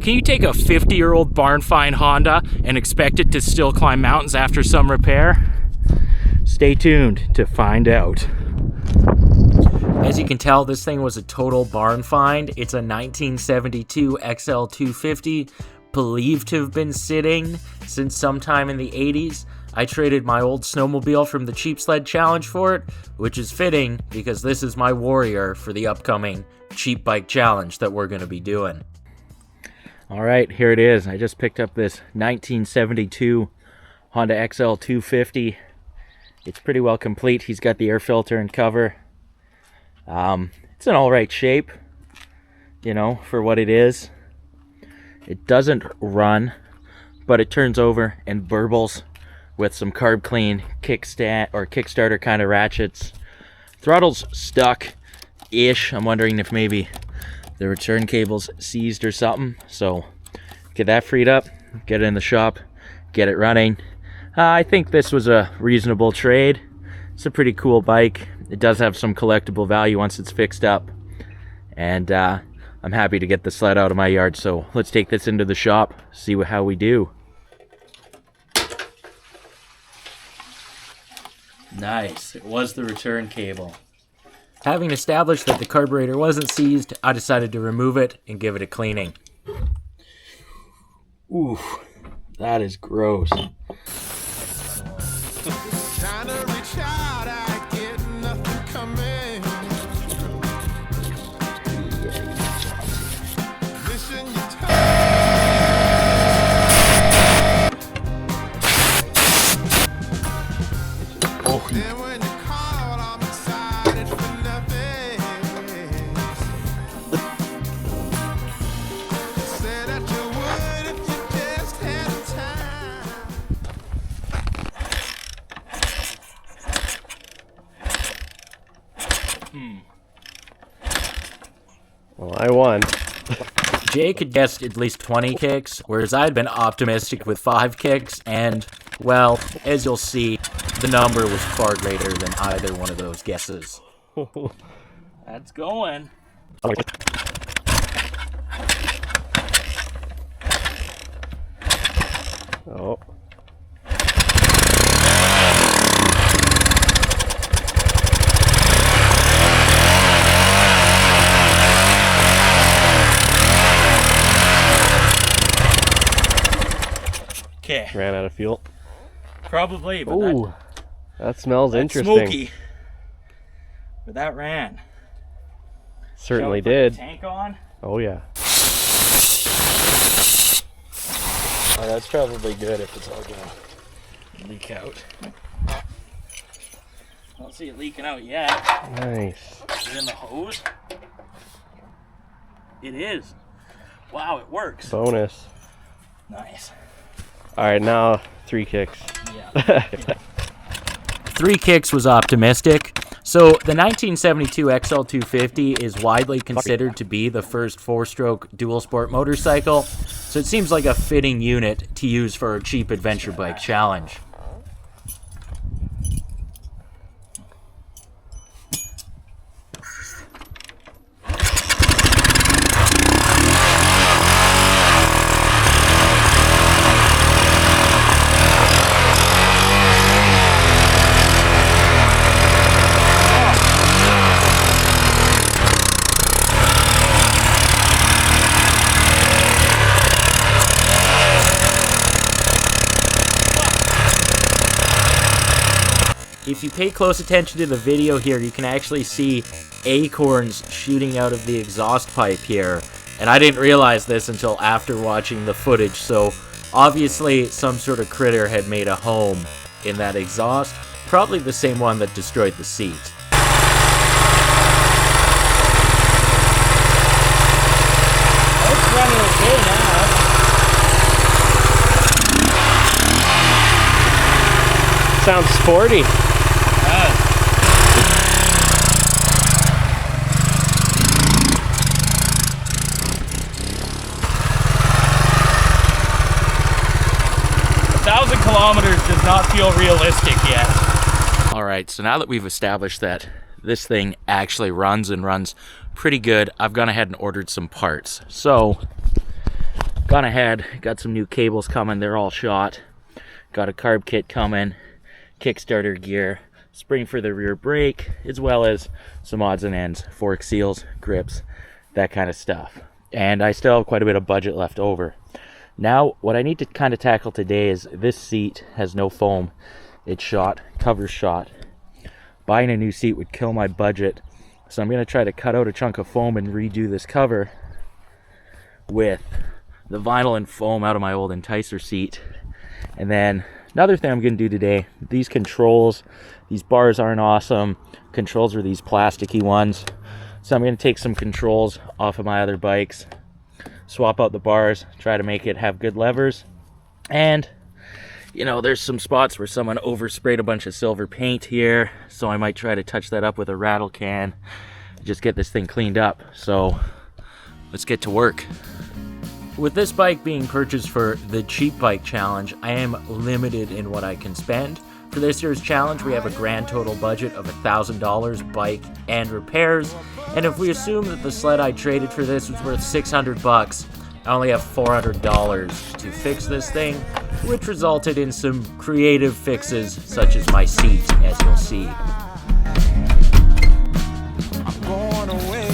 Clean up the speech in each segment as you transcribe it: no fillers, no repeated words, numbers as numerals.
Can you take a 50-year-old barn-find Honda and expect it to still climb mountains after some repair? Stay tuned to find out. As you can tell, this thing was a total barn find. It's a 1972 XL250, believed to have been sitting since sometime in the 80s. I traded my old snowmobile from the Cheap Sled Challenge for it, which is fitting because this is my Warrior for the upcoming Cheap Bike Challenge that we're going to be doing. All right, here it is. I just picked up this 1972 Honda XL250. It's pretty well complete. He's got the air filter and cover. It's in all right shape, you know, for what it is. It doesn't run, but it turns over and burbles with some carb clean kickstand or Kickstarter kind of ratchets. Throttle's stuck-ish. I'm wondering if maybe the return cable's seized or something. So get that freed up, get it in the shop, get it running. I think this was a reasonable trade. It's a pretty cool bike. It does have some collectible value once it's fixed up. And I'm happy to get the sled out of my yard. So let's take this into the shop, see how we do. Nice. It was the return cable. Having established that the carburetor wasn't seized, I decided to remove it and give it a cleaning. Ooh, that is gross. Well, I won. Jake had guessed at least 20 kicks, whereas I'd been optimistic with 5 kicks, and, well, as you'll see, the number was far greater than either one of those guesses. That's going. Oh. Okay. Ran out of fuel. Probably, but ooh, that smells that's interesting. smoky. But that ran. Certainly did. Tank on. Oh yeah. Oh, that's probably good if it's all gonna leak out. I don't see it leaking out yet. Nice. Is it in the hose? It is. Wow, it works. Bonus. Nice. All right, now 3 kicks. Yeah. 3 kicks was optimistic. So the 1972 XL250 is widely considered to be the first 4-stroke dual sport motorcycle. So it seems like a fitting unit to use for a cheap adventure bike challenge. If you pay close attention to the video here, you can actually see acorns shooting out of the exhaust pipe here. And I didn't realize this until after watching the footage, so obviously some sort of critter had made a home in that exhaust. Probably the same one that destroyed the seat. It's running okay now. Sounds sporty. Kilometers does not feel realistic yet. Alright, so now that we've established that this thing actually runs and runs pretty good, I've gone ahead and ordered some parts. So, Gone ahead, got some new cables coming, they're all shot. Got a carb kit coming, Kickstarter gear, spring for the rear brake, as well as some odds and ends, fork seals, grips, that kind of stuff. And I still have quite a bit of budget left over. Now, what I need to kind of tackle today is this seat has no foam. It's shot, cover's shot. Buying a new seat would kill my budget, so I'm going to try to cut out a chunk of foam and redo this cover with the vinyl and foam out of my old Enticer seat. And then another thing I'm going to do today, these controls, these bars aren't awesome. Controls are these plasticky ones. So I'm going to take some controls off of my other bikes, swap out the bars, try to make it have good levers. And, you know, there's some spots where someone oversprayed a bunch of silver paint here, so I might try to touch that up with a rattle can, just get this thing cleaned up. So let's get to work. With this bike being purchased for the Cheap Bike Challenge, I am limited in what I can spend. For this year's challenge, we have a grand total budget of $1,000 bike and repairs. And if we assume that the sled I traded for this was worth $600, I only have $400 to fix this thing, which resulted in some creative fixes such as my seat, as you'll see. I'm going away.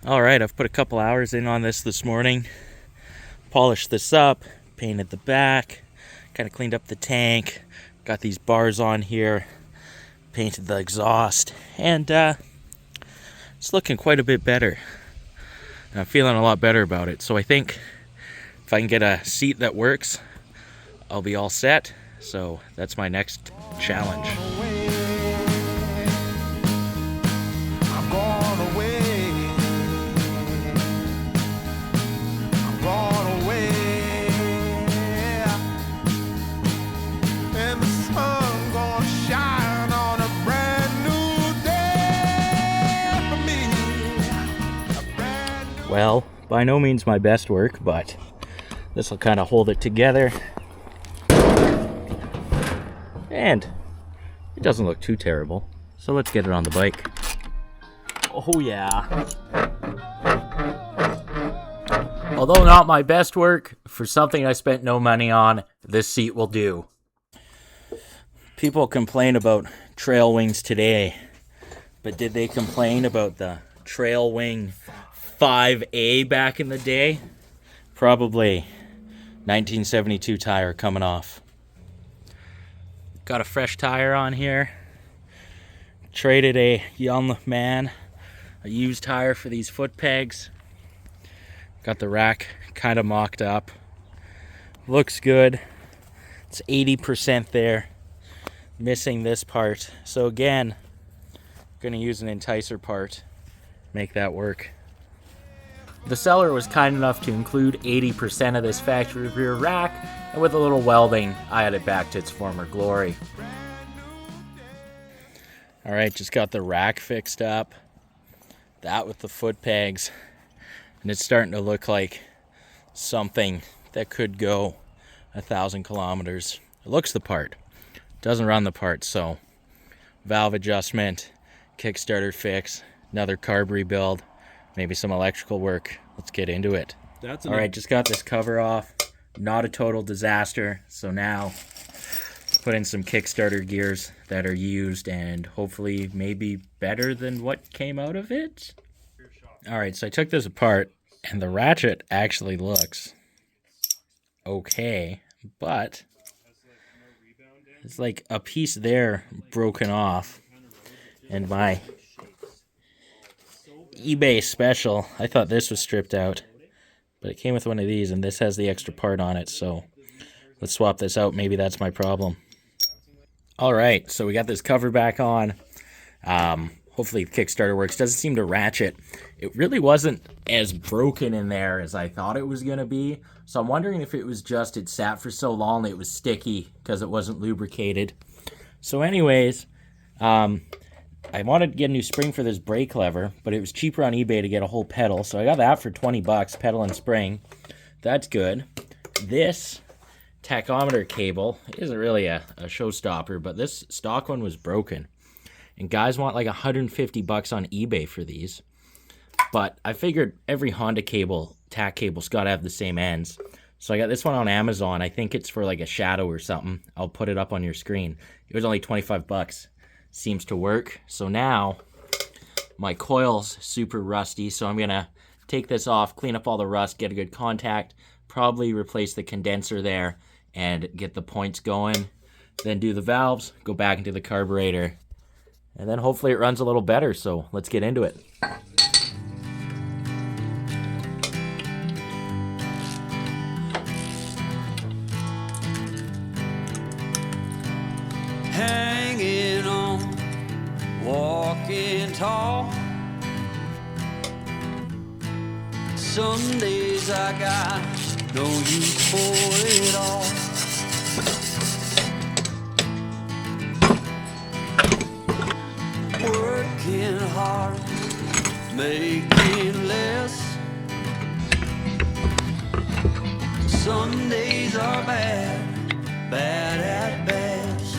Alright, I've put a couple hours in on this morning. Polished this up, painted the back, kind of cleaned up the tank, got these bars on here, painted the exhaust, and it's looking quite a bit better. I'm feeling a lot better about it. So I think if I can get a seat that works, I'll be all set. So that's my next challenge. Well, by no means my best work, but this will kind of hold it together. And it doesn't look too terrible. So let's get it on the bike. Oh yeah. Although not my best work, for something I spent no money on, this seat will do. People complain about trail wings today, but did they complain about the trail wing 5A back in the day? Probably. 1972 tire coming off. Got a fresh tire on here. Traded a young man a used tire for these foot pegs. Got the rack kind of mocked up. Looks good. It's 80% there. Missing this part. So again, gonna use an Enticer part. Make that work. The seller was kind enough to include 80% of this factory rear rack, and with a little welding, I had it back to its former glory. Alright, just got the rack fixed up. That with the foot pegs. And it's starting to look like something that could go 1,000 kilometers. It looks the part. Doesn't run the part, so valve adjustment, Kickstarter fix, another carb rebuild, maybe some electrical work. Let's get into it. All right, just got this cover off. Not a total disaster. So now put in some Kickstarter gears that are used and hopefully maybe better than what came out of it. All right, so I took this apart and the ratchet actually looks okay, but it's like a piece there broken off, and my eBay special, I thought this was stripped out, But it came with one of these, and this has the extra part on it, so let's swap this out. Maybe that's my problem. All right, so we got this cover back on. Hopefully the Kickstarter works. Doesn't seem to ratchet. It really wasn't as broken in there as I thought it was going to be. So I'm wondering if it was just it sat for so long it was sticky because it wasn't lubricated. So anyways, I wanted to get a new spring for this brake lever, but it was cheaper on eBay to get a whole pedal. So I got that for 20 bucks, pedal and spring. That's good. This tachometer cable isn't really a showstopper, but this stock one was broken. And guys want like 150 bucks on eBay for these. But I figured every Honda cable, tack cable's got to have the same ends. So I got this one on Amazon. I think it's for like a shadow or something. I'll put it up on your screen. It was only 25 bucks. Seems to work. So now my coil's super rusty, so I'm gonna take this off, clean up all the rust, get a good contact, probably replace the condenser there and get the points going, then do the valves, go back into the carburetor, and then hopefully it runs a little better. So let's get into it. Hanging on, walking tall. Some days I got no use for it all. Working hard, making less. Some days are bad, bad at best.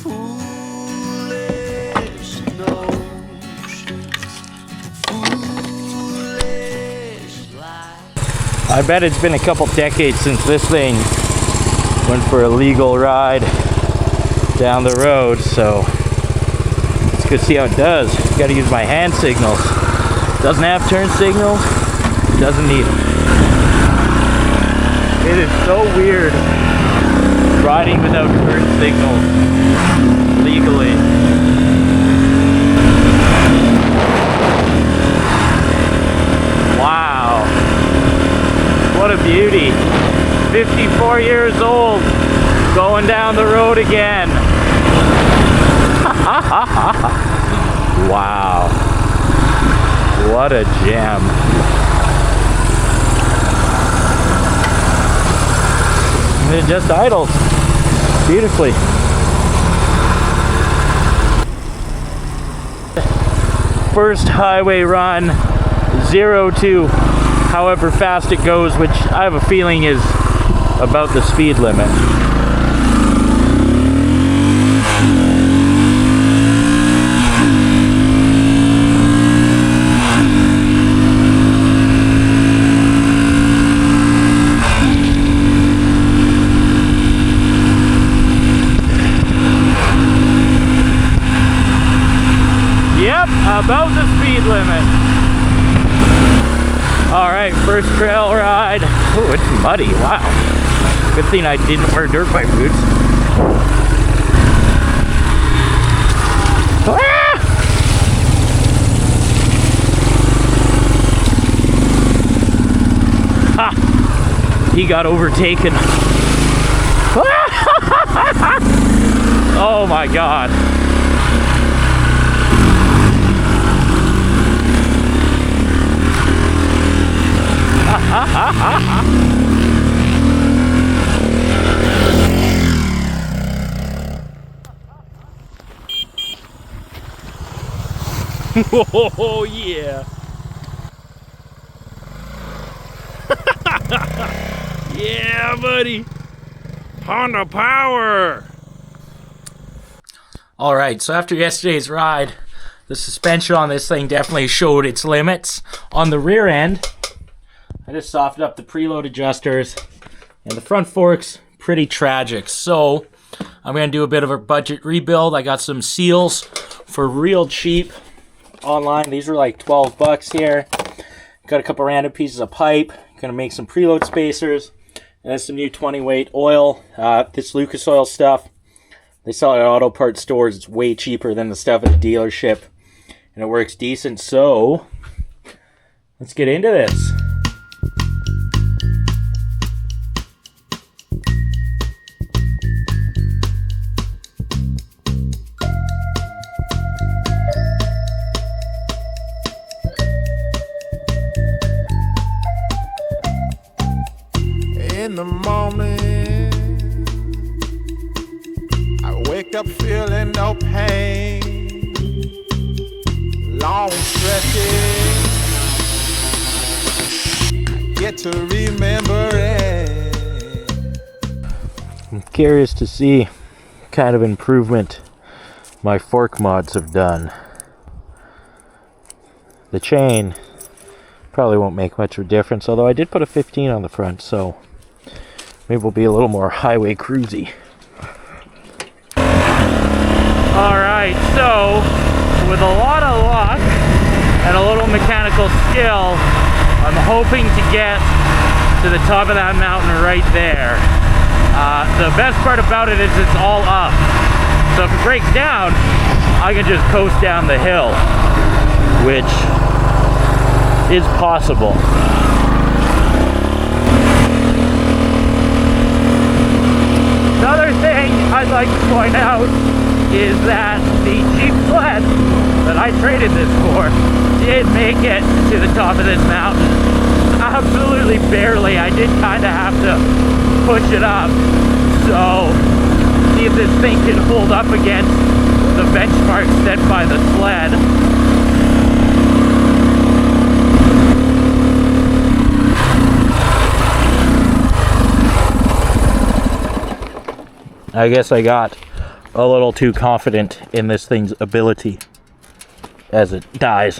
Foolish notions, foolish life. I bet it's been a couple decades since this thing went for a legal ride down the road, so let's go see how it does. Gotta use my hand signals. Doesn't have turn signals, doesn't need them. It is so weird riding without turn signals legally. Wow, what a beauty. 54 years old, going down the road again. Wow, what a gem. And it just idles beautifully. First highway run, 0 to however fast it goes, which I have a feeling is about the speed limit. Yep, about the speed limit. Alright, first trail ride. Oh, it's muddy, wow. Good thing I didn't wear dirt bike boots. Ah! Ha! He got overtaken. Oh my god. Oh yeah. Yeah, buddy. Honda power. All right, so after yesterday's ride, the suspension on this thing definitely showed its limits. On the rear end, I just softened up the preload adjusters, and the front fork's pretty tragic. So I'm going to do a bit of a budget rebuild. I got some seals for real cheap online. These are like 12 bucks here. Got a couple random pieces of pipe. Going to make some preload spacers. And then some new 20 weight oil. This Lucas Oil stuff, they sell it at auto parts stores. It's way cheaper than the stuff at the dealership. and it works decent, so let's get into this. In the morning, I wake up feeling no pain. Long stretches, I get to remember it. I'm curious to see what kind of improvement my fork mods have done. The chain probably won't make much of a difference, although I did put a 15 on the front, so maybe we'll be a little more highway cruisy. Alright, so with a lot of luck and a little mechanical skill, I'm hoping to get to the top of that mountain right there. The best part about it is it's all up. So if it breaks down, I can just coast down the hill, which is possible. Another thing I'd like to point out is that the Jeep sled that I traded this for did make it to the top of this mountain. Absolutely barely. I did kind of have to push it up. So, see if this thing can hold up against the benchmark set by the sled. I guess I got a little too confident in this thing's ability as it dies.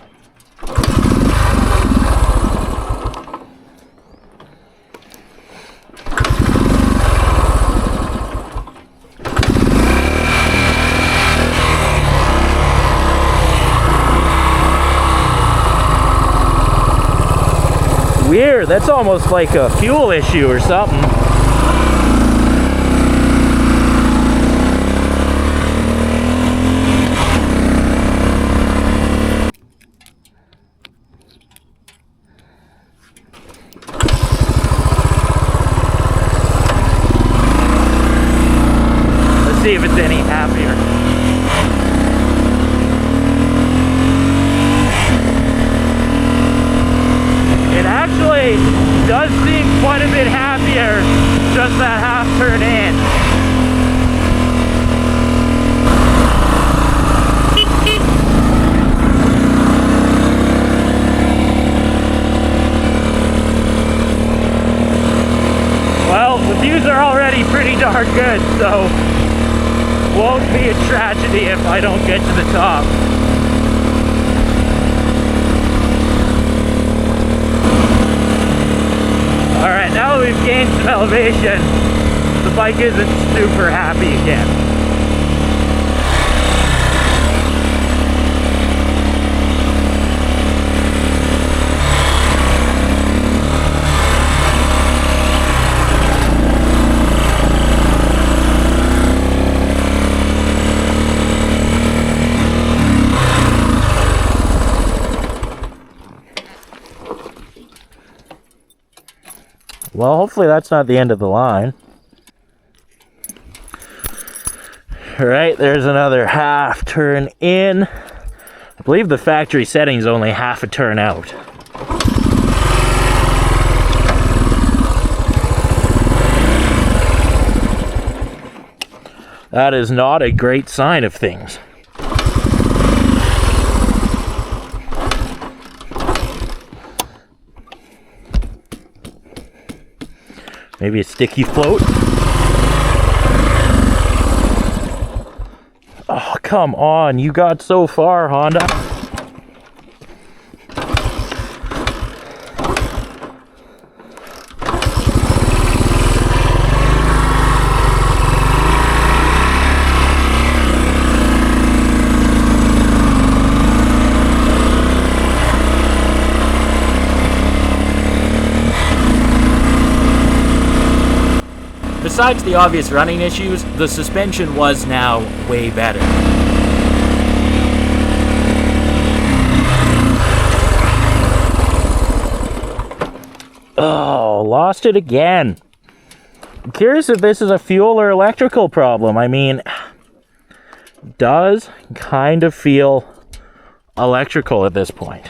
Weird, that's almost like a fuel issue or something. See if it's any happier. It actually does seem quite a bit happier just that half turn in. Well, the views are already pretty darn good, so won't be a tragedy if I don't get to the top. Alright, now that we've gained some elevation, the bike isn't super happy again. Well, hopefully that's not the end of the line. Alright, there's another half turn in. I believe the factory setting is only half a turn out. That is not a great sign of things. Maybe a sticky float. Oh, come on. You got so far, Honda. Besides the obvious running issues, the suspension was now way better. Oh, lost it again. I'm curious if this is a fuel or electrical problem. I mean, does kind of feel electrical at this point.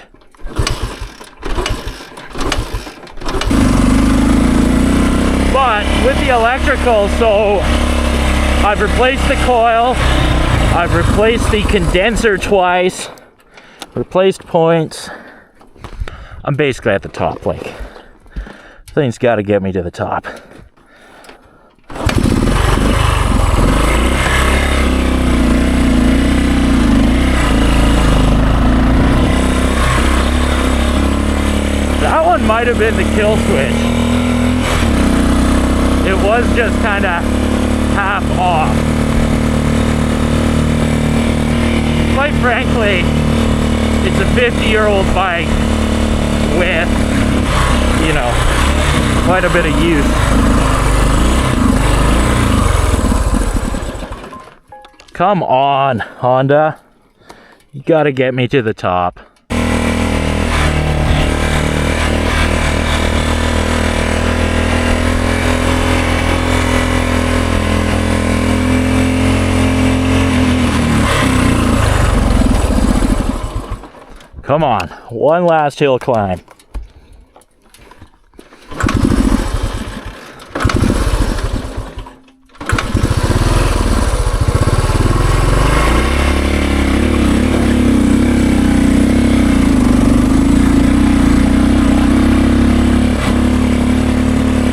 But with the electrical, so I've replaced the coil, I've replaced the condenser twice, replaced points. I'm basically at the top, like, thing's got to get me to the top. That one might have been the kill switch. It was just kind of half off. Quite frankly, it's a 50-year-old bike with, you know, quite a bit of use. Come on, Honda. You gotta get me to the top. Come on, one last hill climb.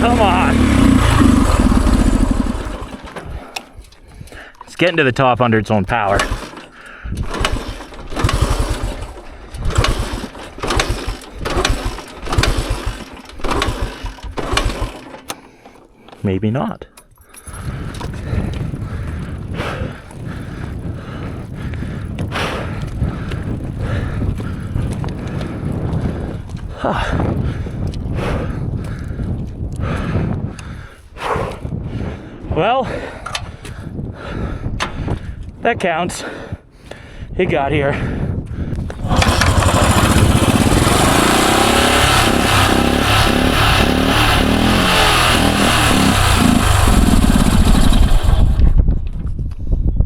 Come on. It's getting to the top under its own power. Maybe not. Well, that counts. It got here.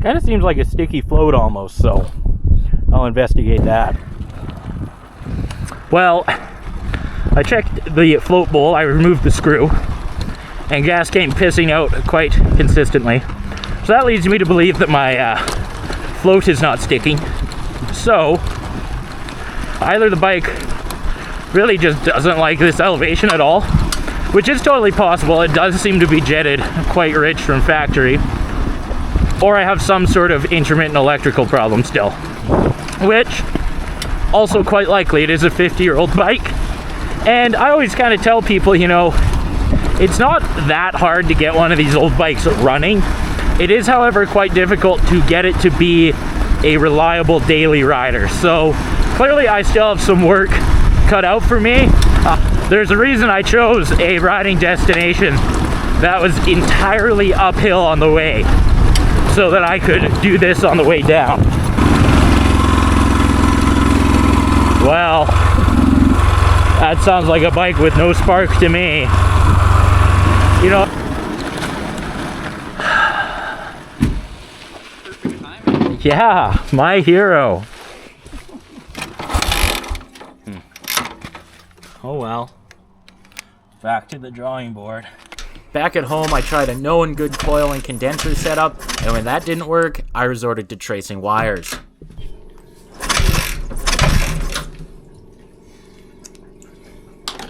Kind of seems like a sticky float almost, so I'll investigate that. Well, I checked the float bowl, I removed the screw, and gas came pissing out quite consistently. So that leads me to believe that my float is not sticking. So, either the bike really just doesn't like this elevation at all, which is totally possible. It does seem to be jetted quite rich from factory. Or I have some sort of intermittent electrical problem still, which also quite likely. It is a 50-year-old bike, and I always kind of tell people, you know, it's not that hard to get one of these old bikes running. It is, however, quite difficult to get it to be a reliable daily rider. So clearly I still have some work cut out for me. There's a reason I chose a riding destination that was entirely uphill on the way, so that I could do this on the way down. Well, that sounds like a bike with no spark to me. You know, yeah, my hero. Oh well, back to the drawing board. Back at home, I tried a known good coil and condenser setup, and when that didn't work, I resorted to tracing wires.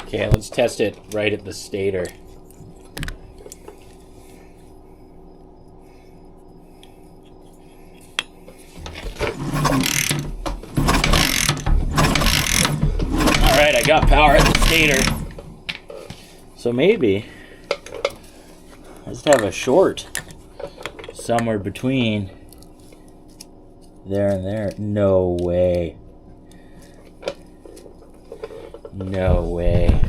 Okay, let's test it right at the stator. Alright, I got power at the stator. So maybe I just have a short somewhere between there and there. No way. No way.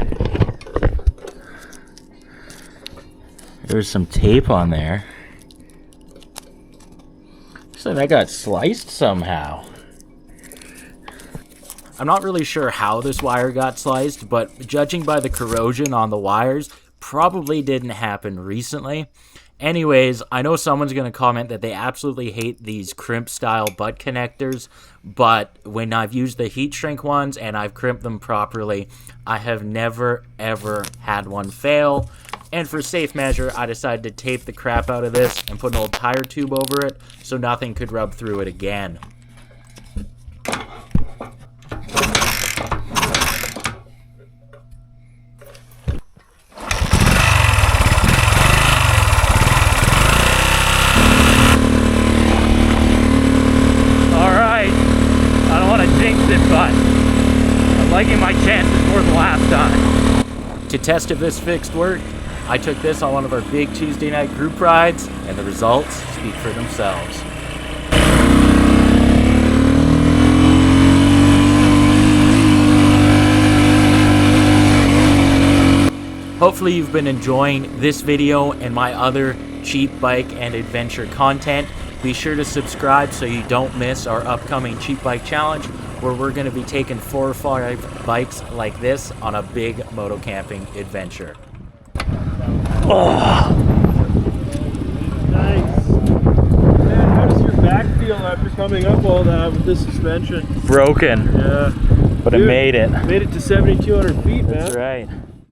There's some tape on there. Looks like that got sliced somehow. I'm not really sure how this wire got sliced, but judging by the corrosion on the wires, probably didn't happen recently. Anyways, I know someone's going to comment that they absolutely hate these crimp style butt connectors, but when I've used the heat shrink ones and I've crimped them properly, I have never ever had one fail. And for safe measure, I decided to tape the crap out of this and put an old tire tube over it so nothing could rub through it again. But I'm liking my chances more than last time. To test if this fixed worked, I took this on one of our big Tuesday night group rides, and the results speak for themselves. Hopefully you've been enjoying this video and my other cheap bike and adventure content. Be sure to subscribe so you don't miss our upcoming cheap bike challenge, where we're going to be taking 4 or 5 bikes like this on a big moto camping adventure. Oh. Nice. Man, how does your back feel after coming up all that with this suspension? Broken. Yeah. But Dude, I made it. Made it to 7,200 feet, man. That's right.